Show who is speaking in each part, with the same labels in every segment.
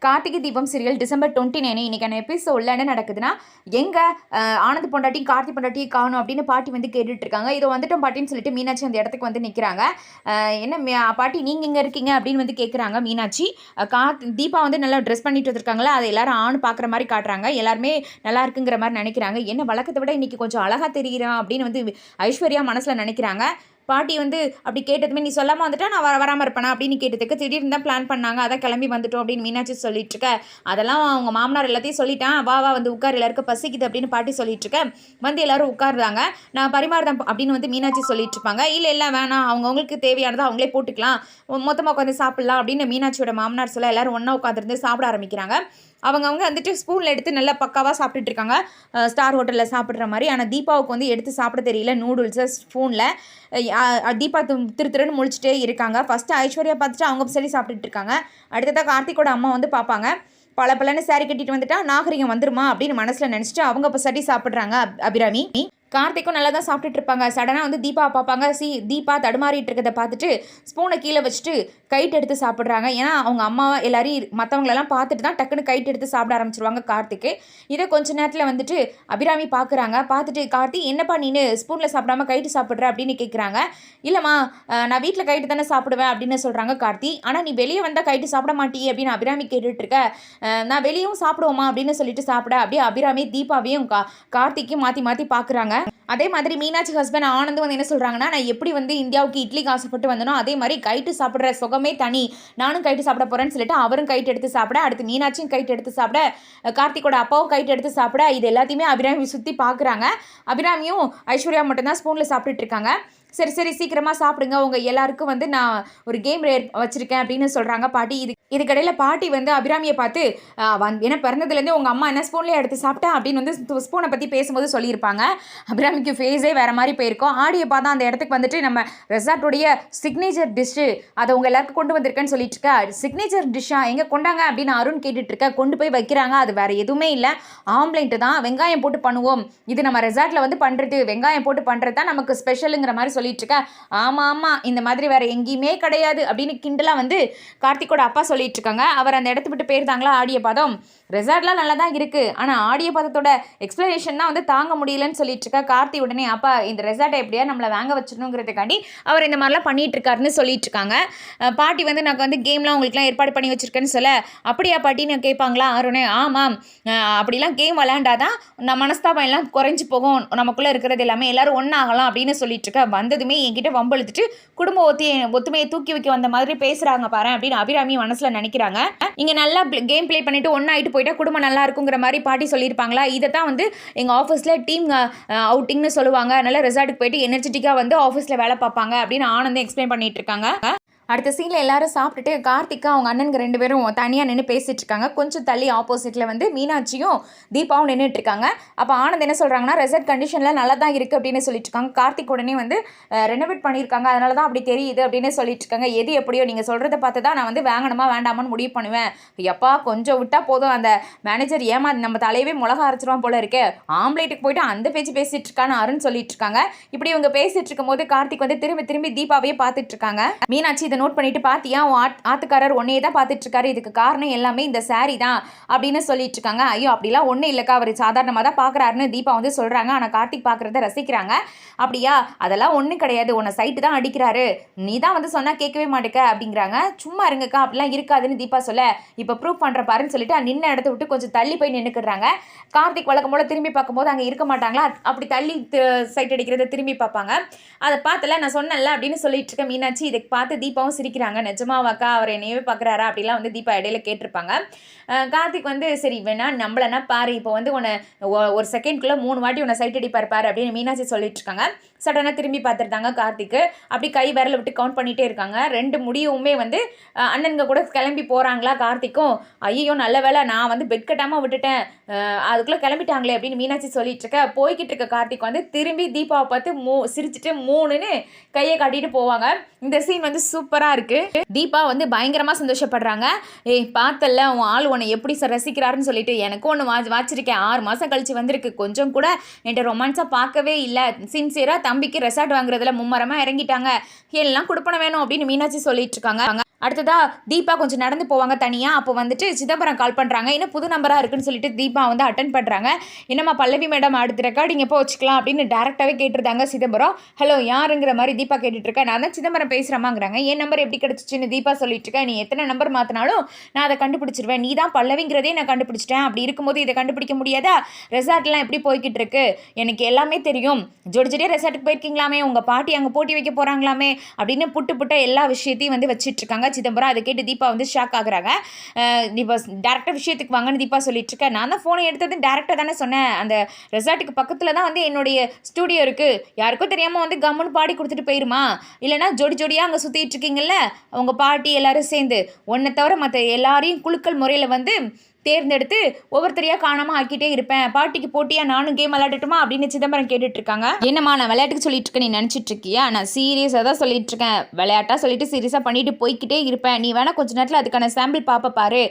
Speaker 1: Karthigai Deepam serial December 29 இன்னைக்கான எபிசோடில் என்ன நடக்குதுன்னா, ஆனந்த் பொண்டாட்டியும் கார்த்தி பொண்டாட்டியும் காணும் அப்படின்னு பாட்டி வந்து கேட்டுட்டு இருக்காங்க. இதோ வந்துட்டோம் பாட்டின்னு சொல்லிட்டு மீனாட்சி அந்த இடத்துக்கு வந்து நிற்கிறாங்க. என்ன பாட்டி நீங்கள் இங்கே இருக்கீங்க அப்படின்னு வந்து கேட்குறாங்க மீனாட்சி. தீபா வந்து நல்லா ட்ரெஸ் பண்ணிட்டு வந்திருக்காங்களா, அதை எல்லாரும் ஆண் பார்க்குற மாதிரி காட்டுறாங்க. எல்லாருமே நல்லா இருக்குங்கிற மாதிரி நினைக்கிறாங்க. என்ன வழக்கத்தை விட இன்னைக்கு கொஞ்சம் அழகாக தெரிகிறான் அப்படின்னு வந்து ஐஸ்வர்யா மனசில் நினைக்கிறாங்க. பாட்டி வந்து அப்படி கேட்டதுமே, நீ சொல்லாமல் வந்துட்டா நான் வராமல் இருப்பேனா அப்படின்னு கேட்டதுக்கு, திடீர்னு தான் பிளான் பண்ணாங்க, அதான் கிளம்பி வந்துட்டோம் அப்படின்னு மீனாட்சி சொல்லிட்டு இருக்க. அதெல்லாம் அவங்க மாமனார் எல்லாத்தையும் சொல்லிட்டான், வா வந்து உட்கார், எல்லாருக்கும் பசிக்குது அப்படின்னு பாட்டி சொல்லிட்டு இருக்க. வந்து எல்லாரும் உட்காருறாங்க. நான் பரிமாறுதான் அப்படின்னு வந்து மீனாட்சி சொல்லிட்டு இருப்பாங்க. இல்லை வேணாம், அவங்கவுங்களுக்கு தேவையானதை அவங்களே போட்டுக்கலாம், மொத்தமாக உட்காந்து சாப்பிட்லாம் அப்படின்னு மீனாட்சியோட மாமனார் சொல்ல எல்லாரும் ஒன்றா உட்காந்துருந்து சாப்பிட ஆரம்பிக்கிறாங்க. அவங்கவுங்க வந்துட்டு ஸ்பூனில் எடுத்து நல்லா பக்காவாக சாப்பிட்டுட்டு இருக்காங்க, ஸ்டார் ஹோட்டலில் சாப்பிட்ற மாதிரி. ஆனால் தீபாவுக்கு வந்து எடுத்து சாப்பிட தெரியல நூடுல்ஸை ஸ்பூனில். தீபா திருன்னு முழிச்சிட்டே இருக்காங்க. ஃபஸ்ட்டு ஐஸ்வர்யா பார்த்துட்டு அவங்க சரி சாப்பிட்டுட்டு இருக்காங்க. அடுத்ததாக கார்த்திகோட அம்மா வந்து பார்ப்பாங்க. பலன்னு சாரி கட்டிட்டு வந்துட்டா நாகரிகம் வந்துருமா அப்படின்னு மனசில் நினச்சிட்டு அவங்க இப்போ சரி சாப்பிட்றாங்க. அபிராமி கார்த்திக்கும் நல்லா தான் சாப்பிட்டுட்டு இருப்பாங்க. சடனாக வந்து தீபா பார்ப்பாங்க. தீபா தடுமாறிட்டு இருக்கிறத பார்த்துட்டு ஸ்பூனை கீழே வச்சுட்டு கைட்டு எடுத்து சாப்பிட்றாங்க. ஏன்னா அவங்க அம்மா எல்லாரையும் மற்றவங்களெல்லாம் பார்த்துட்டு தான் டக்குன்னு கைட்டு எடுத்து சாப்பிட ஆரம்பிச்சிருவாங்க கார்த்திக்கு. இதை கொஞ்ச நேரத்தில் வந்துட்டு அபிராமி பார்க்குறாங்க. பார்த்துட்டு, கார்த்தி என்னப்பா நீனு ஸ்பூனில் சாப்பிடாம கைட்டு சாப்பிட்ற அப்படின்னு கேட்குறாங்க. இல்லைம்மா, நான் வீட்டில் கைட்டு தானே சாப்பிடுவேன் அப்படின்னு சொல்கிறாங்க கார்த்தி. ஆனால் நீ வெளியே வந்தால் கைட்டு சாப்பிட மாட்டியே அப்படின்னு அபிராமி கேட்டுட்டு இருக்க. நான் வெளியும் சாப்பிடுவோமா அப்படின்னு சொல்லிட்டு சாப்பிட அப்படியே அபிராமி தீபாவையும் கார்த்திக்கும் மாற்றி பார்க்குறாங்க. அதே மாதிரி மீனாட்சி ஹஸ்பண்ட் ஆனந்தும் வந்து என்ன சொல்கிறாங்கன்னா, நான் எப்படி வந்து இந்தியாவுக்கு இட்லிக்கு ஆசைப்பட்டு வந்தனோ அதே மாதிரி கைட்டு சாப்பிட்ற சுகமே தனி, நானும் கைட்டு சாப்பிட போகிறேன்னு சொல்லிட்டு அவரும் கைட்டு எடுத்து சாப்பிட, அடுத்து மீனாட்சியும் கைட்டு எடுத்து சாப்பிட, கார்த்திகோட அப்பாவும் கைட்டு எடுத்து சாப்பிட, இது எல்லாத்தையுமே அபிராமி சுற்றி பார்க்குறாங்க. அபிராமியும் ஐஸ்வர்யா மட்டும்தான் ஸ்பூனில் சாப்பிட்டுட்டு இருக்காங்க. சரி சீக்கிரமாக சாப்பிடுங்க, உங்கள் எல்லாருக்கும் வந்து நான் ஒரு கேம் வச்சுருக்கேன் அப்படின்னு சொல்கிறாங்க பாட்டி. இதுக்கடையில் பாட்டி வந்து அபிராமியை பார்த்து, ஏன்னா பிறந்ததுலேருந்து உங்கள் அம்மா என்ன ஸ்பூன்லேயே எடுத்து சாப்பிட்டா அப்படின்னு வந்து ஸ்பூனை பற்றி பேசும்போது சொல்லியிருப்பாங்க. அபிராமிக்கு ஃபேஸே வேறு மாதிரி போயிருக்கோம். ஆடியை பார்த்தா அந்த இடத்துக்கு வந்துட்டு நம்ம ரெசார்ட்டுடைய சிக்னேச்சர் டிஷ்ஷு அதை உங்கள் எல்லாருக்கும் கொண்டு வந்திருக்கேன்னு சொல்லிட்டு இருக்கா. சிக்னேச்சர் டிஷ்ஷாக எங்கே கொண்டாங்க அப்படின்னு அருண் கேட்டுட்டு இருக்க. கொண்டு போய் வைக்கிறாங்க. அது வேறு எதுவுமே இல்லை, ஆம்லேட்டு தான், வெங்காயம் போட்டு பண்ணுவோம், இது நம்ம ரெசார்ட்டில் வந்து பண்ணுறது, வெங்காயம் போட்டு பண்ணுறது தான் நமக்கு ஸ்பெஷலுங்கிற மாதிரி சொல்லிட்டு இருக்க. ஆமாம், இந்த மாதிரி வேறு எங்கேயுமே கிடையாது அப்படின்னு கிண்டலாக வந்து கார்த்திகோட அப்பா சொல்லிட்டு இருக்காங்க. அவர் அந்த இடத்து விட்டு போயிருந்தாங்களா. ஆடிய பாதம் ரெசார்ட்லாம் நல்லா தான் இருக்குது, ஆனால் ஆடிய பாதத்தோட எக்ஸ்ப்ளனேஷன் தான் வந்து தாங்க முடியலன்னு சொல்லிட்டு இருக்கா. கார்த்தி உடனே, அப்பா இந்த ரெசார்ட்டை எப்படியா நம்மளை வாங்க வச்சிடணுங்கிறதுக்காண்டி அவர் இந்த மாதிரிலாம் பண்ணிட்டு இருக்காருன்னு சொல்லிட்டு இருக்காங்க. பாட்டி வந்து நான் வந்து கேம்லாம் உங்களுக்குலாம் ஏற்பாடு பண்ணி வச்சிருக்கேன்னு சொல்ல, அப்படியா பாட்டின்னு கேட்பாங்களா அருணே. ஆமாம், அப்படிலாம் கேம் விளையாண்டாதான் நம்ம மனஸ்தாபம் எல்லாம் குறைஞ்சி போகும், நமக்குள்ளே இருக்கிறது எல்லாமே எல்லாரும் ஒன்றாகலாம் அப்படின்னு சொல்லிட்டு இருக்க. வந்ததுமே என்கிட்ட வம்பழுத்துட்டு குடும்ப ஒத்துமையை தூக்கி வைக்க வந்த மாதிரி பேசுகிறாங்க பாரு அப்படின்னு அபிராமி மனசில் நினைக்கிறாங்க. இங்கே நல்லா கேம் ப்ளே பண்ணிவிட்டு ஒன்றாயிட்டு போயிட்டா குடும்பம் நல்லா இருக்குங்கிற மாதிரி பாட்டி சொல்லியிருப்பாங்களா. இதை தான் வந்து எங்கள் ஆஃபீஸில் டீம் அவுட்டிங்னு சொல்லுவாங்க. அதனால் ரெசார்ட்டுக்கு போயிட்டு எனர்ஜெட்டிக்காக வந்து ஆஃபீஸில் வேலை பார்ப்பாங்க அப்படின்னு ஆனந்தம் எக்ஸ்பிளைன் பண்ணிட்டு இருக்காங்க. அடுத்த சீனில் எல்லாரும் சாப்பிட்டுட்டு கார்த்திகா அவங்க அண்ணனுக்கு 2 பேரும் தனியாக நின்று பேசிகிட்டு இருக்காங்க. கொஞ்சம் தள்ளி ஆப்போசிட்டில் வந்து மீனாட்சியும் தீபாவும் நின்றுட்டு இருக்காங்க. அப்போ ஆனந்த் என்ன சொல்கிறாங்கன்னா, ரெசார்ட் கண்டிஷனில் நல்லா தான் இருக்குது அப்படின்னு சொல்லிட்டு இருக்காங்க. கார்த்திக் உடனே வந்து ரெனோவேட் பண்ணியிருக்காங்க, அதனால தான் அப்படி தெரியுது அப்படின்னு சொல்லிட்டு இருக்காங்க. எது எப்படியோ நீங்கள் சொல்கிறத பார்த்து தான் நான் வந்து வாங்கணுமா வேண்டாமான்னு முடிவு பண்ணுவேன். எப்பா கொஞ்சம் விட்டால் போதும், அந்த மேனேஜர் நம்ம தலையவே மிளகா அரைச்சிருவான் போல இருக்கே, ஆம்லேட்டுக்கு போயிட்டு அந்த பேச்சு பேசிகிட்டு இருக்கான்னு அருண் சொல்லிட்டு இருக்காங்க. இப்படி இவங்க பேசிகிட்டு இருக்கும் போது கார்த்திக் வந்து திரும்பி தீபாவையே பார்த்துட்டு இருக்காங்க. மீனாட்சி இதை நோட் பண்ணிட்டு, பாத்தியா ஆத்துக்காரர் ஒன்னே தான் பார்த்துட்டு இருக்காரு, இதுக்கு காரணம் எல்லாமே இந்த சாரி தான் அப்படின்னு சொல்லிட்டு இருக்காங்க. ஐயோ அப்படிலாம் ஒன்றும் இல்லைக்கா, அவர் சாதாரணமாக தான் பார்க்குறாருன்னு தீபா வந்து சொல்கிறாங்க. ஆனால் கார்த்திக் பார்க்குறத ரசிக்கிறாங்க. அப்படியா, அதெல்லாம் ஒன்றும் கிடையாது, உன்னை சைட்டு தான் அடிக்கிறாரு, நீ தான் வந்து சொன்னால் கேட்கவே மாட்டேக்க அப்படிங்கிறாங்க. சும்மா இருங்கக்கா, அப்படிலாம் இருக்காதுன்னு தீபா சொல்ல, இப்போ ப்ரூவ் பண்ணுற பாருன்னு சொல்லிட்டு நின்ன இடத்த விட்டு கொஞ்சம் தள்ளி போய் நின்றுக்கிறாங்க. கார்த்திக் வழக்கம் போல திரும்பி பார்க்கும்போது அங்கே இருக்க மாட்டாங்களா, அப்படி தள்ளி சைட் அடிக்கிறத திரும்பி பார்ப்பாங்க. அதை பார்த்தல நான் சொன்னல அப்படின்னு சொல்லிட்டு இருக்க மீனாட்சி. இதை பார்த்து தீபாவும் சிரிக்கிறாங்க. நிஜமாவாக்கா அவர் என்னையவே பார்க்குறாரா அப்படிலாம் வந்து தீபா இடையில கேட்டிருப்பாங்க. கார்த்திக் வந்து சரி வேணா நம்மளனா பாரு, இப்போ வந்து உன்னை ஒரு செகண்ட்குள்ளே 3 வாட்டி உன்னை சைட் அடிப்பார் பாரு அப்படின்னு மீனாட்சி சொல்லிட்டு இருக்காங்க. சடனாக திரும்பி பார்த்துருந்தாங்க கார்த்திக்கு. அப்படி கை விரல விட்டு கவுண்ட் பண்ணிகிட்டே இருக்காங்க. 2 முடியுமே வந்து அண்ணனுங்க கூட கிளம்பி போகிறாங்களா. கார்த்திக்கும் ஐயோ நல்ல வேலை நான் வந்து பெட் கட்டாமல் விட்டுட்டேன், அதுக்குள்ளே கிளம்பிட்டாங்களே அப்படின்னு மீனாட்சி சொல்லிட்டு இருக்க. போய்கிட்டு இருக்க கார்த்திக் வந்து திரும்பி தீபாவை பார்த்து சிரிச்சுட்டு 3ன்னு கையை காட்டிட்டு போவாங்க. இந்த சீன் வந்து சூப்பராக இருக்குது. தீபா வந்து பயங்கரமாக சந்தோஷப்படுறாங்க. பார்த்தல உன் ஆள் உன்னை எப்படி ரசிக்கிறாருன்னு சொல்லிட்டு, எனக்கும் ஒன்று வாச்சிருக்கேன், 6 மாதம் கழிச்சு வந்திருக்கு, கொஞ்சம் கூட என்கிட்ட ரொமான்ஸாக பார்க்கவே இல்லை, சின்சியராக தம்பிக்கு ரெசார்ட் வாங்குறதுல மும்மரமாக இறங்கிட்டாங்க, எல்லாம் கொடுப்பன வேணும் அப்படின்னு மீனாட்சி சொல்லிட்டு இருக்காங்க. அடுத்ததா தீபா கொஞ்சம் நடந்து போவாங்க தனியாக. அப்போ வந்துட்டு சிதம்பரம் கால் பண்ணுறாங்க. இன்னும் புது நம்பராக இருக்குன்னு சொல்லிட்டு தீபா வந்து அட்டன் பண்ணுறாங்க. என்னம்மா பல்லவி மேடம் அடுத்த ரெக்கார்டிங் எப்போ வச்சுக்கலாம் அப்படின்னு டேரெக்டாகவே கேட்டிருந்தாங்க சிதம்பரம். ஹலோ யாருங்கிற மாதிரி தீபா கேட்டுட்ருக்கேன். நான் தான் சிதம்பரம் பேசுகிறமாங்கிறாங்க. என் நம்பர் எப்படி கிடச்சிச்சின்னு தீபா சொல்லிட்டு இருக்கேன். நீ எத்தனை நம்பர் மாற்றினாலும் நான் அதை கண்டுபிடிச்சிருவேன். நீ தான் பல்லவிங்கிறதே நான் கண்டுபிடிச்சிட்டேன். அப்படி இருக்கும்போது இதை கண்டுபிடிக்க முடியாதா? ரெசார்ட்லாம் எப்படி போய்கிட்டு இருக்கு எனக்கு எல்லாமே தெரியும். ஜோடி ஜோடியாக ரெசார்ட்டுக்கு போயிருக்கீங்களாமே, உங்கள் பாட்டி அங்கே போட்டி வைக்க போகிறாங்களாமே அப்படின்னு புட்ட எல்லா விஷயத்தையும் வந்து வச்சுட்டு இருக்காங்க சிதம்பரம். அதை கேட்டு தீபா வந்து ஷாக் ஆகுறாங்க. இப்போ டேரெக்டாக விஷயத்துக்கு வாங்கன்னு தீபா சொல்லிட்டு இருக்கேன். நான் தான் ஃபோனை எடுத்தது டேரெக்டாக தானே சொன்னேன். அந்த ரெசார்ட்டுக்கு பக்கத்தில் தான் வந்து என்னுடைய ஸ்டூடியோ இருக்குது. யாருக்கும் தெரியாமல் வந்து கம்முன்னு பாடி கொடுத்துட்டு போயிருமா? இல்லைனா ஜோடி ஜோடியாக அங்கே சுற்றிட்டு இருக்கீங்கல்ல அவங்க பாட்டி எல்லாரும் சேர்ந்து, ஒன்றை தவிர மற்ற எல்லாரையும் குழுக்கள் முறையில் வந்து தேர்ந்தெடுத்து ஒவ்வொருத்தரையாக காணாமல் ஆக்கிட்டே இருப்பேன். பாட்டிக்கு போட்டியாக நானும் கேம் விளையாடட்டுமா அப்படின்னு சிதம்பரம் கேட்டுட்ருக்காங்க. என்னம்மா நான் விளையாட்டுக்கு சொல்லிட்டு இருக்கேன், நீ நினச்சிட்டு இருக்கியா? நான் சீரியஸாக தான் சொல்லிட்டு இருக்கேன். விளையாட்டாக சொல்லிட்டு சீரியஸாக பண்ணிட்டு போய்கிட்டே இருப்பேன். நீ வேணால் கொஞ்சம் நேரத்தில் அதுக்கான சாம்பிள் பாரு.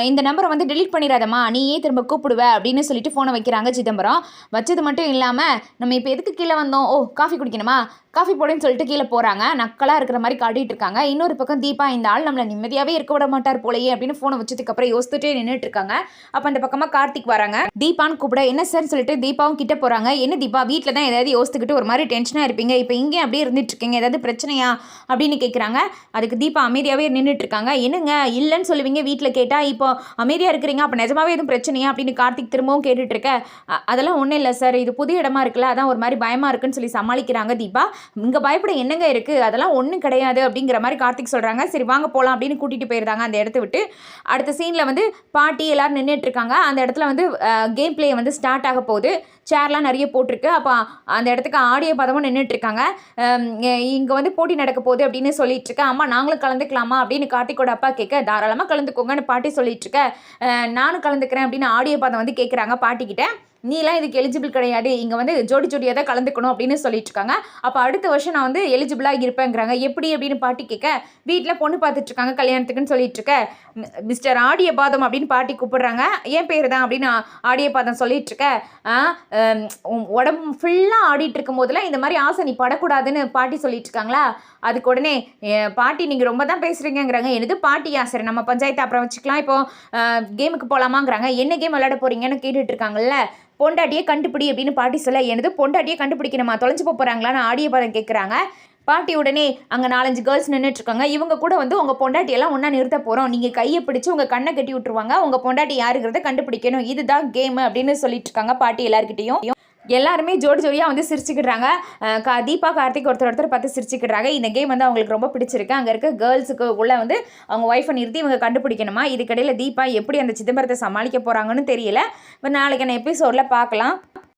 Speaker 1: இந்த நம்பரை வந்து டெலிட் பண்ணிடாதம்மா, நீயே திரும்ப கூப்பிடுவ அப்படின்னு சொல்லிட்டு ஃபோனை வைக்கிறாங்க சிதம்பரம். வச்சது மட்டும் இல்லாமல் நம்ம இப்போ எதுக்கு கீழே வந்தோம்? ஓ காஃபி குடிக்கணுமா, காஃபி போடுன்னு சொல்லிட்டு கீழே போகிறாங்க. நக்கலாக இருக்கிற மாதிரி காட்டிகிட்டு இருக்காங்க. இன்னொரு பக்கம் தீபா இந்த ஆள் நம்மளை நிம்மதியாகவே இருக்க விட மாட்டார் போலையே அப்படின்னு ஃபோனை வச்சதுக்கப்புறம் யோசிச்சுட்டே நின்றுட்டு இருக்காங்க. அப்போ அந்த பக்கமாக கார்த்திக் வராங்க. தீபான்னு கூப்பிட என்ன சார் சொல்லிட்டு தீபாவும் கிட்ட போகிறாங்க. என்ன தீபா வீட்டில் தான் ஏதாவது யோசித்துக்கிட்டு ஒரு மாதிரி டென்ஷனாக இருப்பீங்க, இப்போ இங்கே அப்படியே இருந்துட்டு இருக்கீங்க, ஏதாவது பிரச்சனையா அப்படின்னு கேட்குறாங்க. அதுக்கு தீபா அமைதியாகவே நின்றுட்டு இருக்காங்க. என்னங்க இல்லைன்னு சொல்லுவீங்க வீட்டில் கேட்டால், இப்போ அமைதியாக இருக்கிறீங்க, அப்போ நிஜமாவே எதுவும் பிரச்சனையா அப்படின்னு கார்த்திக் திரும்பவும் கேட்டுட்டு இருக்க. அதெல்லாம் ஒன்றும் இல்லை சார், இது புது இடமா இருக்குல்ல, அதான் ஒரு மாதிரி பயமாக இருக்குன்னு சொல்லி சமாளிக்கிறாங்க தீபா. இங்கே பயப்பட என்னங்க இருக்குது, அதெல்லாம் ஒன்றும் கிடையாது அப்படிங்கிற மாதிரி கார்த்திக் சொல்கிறாங்க. சரி வாங்க போகலாம் அப்படின்னு கூட்டிகிட்டு போயிருந்தாங்க அந்த இடத்த விட்டு. அடுத்த சீனில் வந்து பாட்டி எல்லோரும் நின்றுட்டு இருக்காங்க. அந்த இடத்துல வந்து கேம் பிளே வந்து ஸ்டார்ட் ஆக போகுது. சேர்லாம் நிறைய போட்டிருக்கு. அப்போ அந்த இடத்துக்கு ஆடியோ பதமும் நின்றுட்டு இருக்காங்க. இங்கே வந்து போட்டி நடக்க போகுது அப்படின்னு சொல்லிட்டு இருக்கேன். அம்மா நாங்களும் கலந்துக்கலாமா அப்படின்னு கார்த்திக்கோட அப்பா கேட்க, தாராளமாக கலந்துக்கோங்கன்னு பாட்டி சொல்லிட்டு இருக்க. நானும் கலந்துக்கிறேன் அப்படின்னு ஆடியோ பதம் வந்து கேட்குறாங்க பாட்டிக்கிட்ட. நீலாம் இதுக்கு எலிஜிபிள் கிடையாது, இங்கே வந்து ஜோடி ஜோடியாக தான் கலந்துக்கணும் அப்படின்னு சொல்லிட்டு இருக்காங்க. அப்போ அடுத்த வருஷம் நான் வந்து எலிஜிபிளாக இருப்பேங்கிறாங்க. எப்படி அப்படின்னு பாட்டி கேட்க, வீட்டில் பொண்ணு பார்த்துட்ருக்காங்க கல்யாணத்துக்குன்னு சொல்லிட்டு இருக்க. மிஸ்டர் ஆடிய பாதம் அப்படின்னு பாட்டி கூப்பிடுறாங்க. ஏன் பேர் தான் அப்படின்னு ஆடிய பாதம் சொல்லிட்டு இருக்க. உடம்பு ஃபுல்லாக ஆடிட்டு இருக்கும் போதெல்லாம் இந்த மாதிரி ஆசை நீ படக்கூடாதுன்னு பாட்டி சொல்லிட்டு இருக்காங்களா? அதுக்கு உடனே பாட்டி நீங்கள் ரொம்ப தான் பேசுகிறீங்கிறாங்க. எனது பாட்டியா? சரி நம்ம பஞ்சாயத்து அப்புறம் வச்சுக்கலாம், இப்போது கேமுக்கு போகலாமாங்கிறாங்க. என்ன கேம் விளையாட போகிறீங்கன்னு கேட்டுட்டு இருக்காங்கல்ல. பொண்டாட்டியே கண்டுபிடி அப்படின்னு பாட்டி சொல்ல, எனது பொண்டாட்டியே கண்டுபிடிக்கணுமா, தொலைஞ்சு போகிறாங்களான்னு ஆடிய பதம் கேட்குறாங்க. பாட்டி உடனே அங்கே 4-5 கேர்ள்ஸ் நின்றுட்டுருக்காங்க. இவங்க கூட வந்து உங்கள் பொண்டாட்டியெல்லாம் ஒன்றா நிறுத்த போகிறோம், நீங்கள் கையை பிடிச்சி உங்கள் கண்ணை கட்டி விட்டுருவாங்க, உங்கள் பொண்டாட்டி யாருங்கிறத கண்டுபிடிக்கணும், இதுதான் கேமு அப்படின்னு சொல்லிட்டு இருக்காங்க பாட்டி எல்லாருக்கிட்டையும். எல்லாருமே ஜோடி ஜோடியாக வந்து சிரிச்சுக்கிடுறாங்க. தீபா கார்த்திக் ஒருத்தர் பார்த்து சிரிச்சுக்கிடுறாங்க. இந்த கேம் வந்து அவங்களுக்கு ரொம்ப பிடிச்சிருக்கு. அங்கே இருக்க கேர்ள்ஸுக்கு உள்ள வந்து அவங்க ஒய்ஃபை நிறுத்தி இவங்க கண்டுபிடிக்கணுமா. இதுக்கிடையில் தீபா எப்படி அந்த சிதம்பரத்தை சமாளிக்க போகிறாங்கன்னு தெரியல. நாளைக்கான எபிசோடில் பார்க்கலாம்.